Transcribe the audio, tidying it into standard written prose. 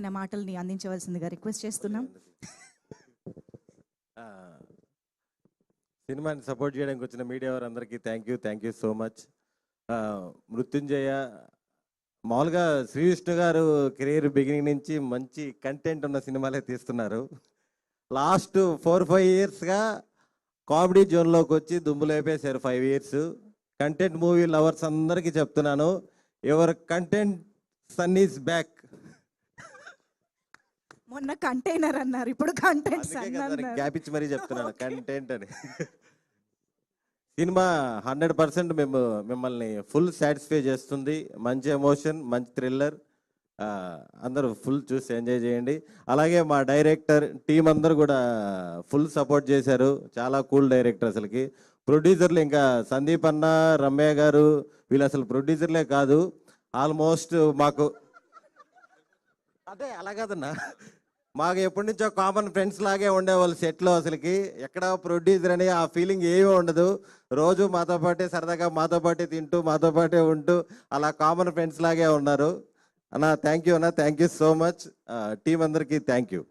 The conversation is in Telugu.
నా మాటల్ని అందించవలసిందిగా రిక్వెస్ట్ చేస్తున్నాం. సినిమాని సపోర్ట్ చేయడానికి వచ్చిన మీడియా వారందరికీ థ్యాంక్ యూ సో మచ్. మృత్యుంజయ మామూలుగా శ్రీ విష్ణు గారు కెరీర్ బిగినింగ్ నుంచి మంచి కంటెంట్ ఉన్న సినిమాలే తీస్తున్నారు. లాస్ట్ 4-5 ఇయర్స్గా కామెడీ జోన్లోకి వచ్చి దుమ్ము లేపేశారు. 5 ఇయర్స్ కంటెంట్ మూవీ లవర్స్ అందరికీ చెప్తున్నాను, your content son is back. మొన్న కంటైనర్ అన్నారు, ఇప్పుడు కంటెంట్ గ్యాప్ ఇచ్చి మరీ చెప్తున్నాను కంటెంట్ అని. సినిమా 100% మిమ్మల్ని ఫుల్ సాటిస్ఫై చేస్తుంది. మంచి ఎమోషన్, మంచి థ్రిల్లర్, అందరూ ఫుల్ చూసి ఎంజాయ్ చేయండి. అలాగే మా డైరెక్టర్ టీం అందరూ కూడా ఫుల్ సపోర్ట్ చేశారు. చాలా కూల్ డైరెక్టర్. అసలుకి ప్రొడ్యూసర్లు ఇంకా సందీప్ అన్న, రమ్య గారు వీళ్ళు అసలు ప్రొడ్యూసర్లే కాదు. ఆల్మోస్ట్ మాకు అదే అలా కాదన్నా, మాకు ఎప్పటి నుంచో కామన్ ఫ్రెండ్స్ లాగే ఉండేవాళ్ళు సెట్లో. అసలుకి ఎక్కడ ప్రొడ్యూసర్ అని ఆ ఫీలింగ్ ఏమీ ఉండదు. రోజు మాతో పాటే సరదాగా మాతో పాటే తింటూ మాతో పాటే ఉంటూ అలా కామన్ ఫ్రెండ్స్ లాగే ఉన్నారు. అన్న thank you so much. Team అందరికీ థ్యాంక్ యూ.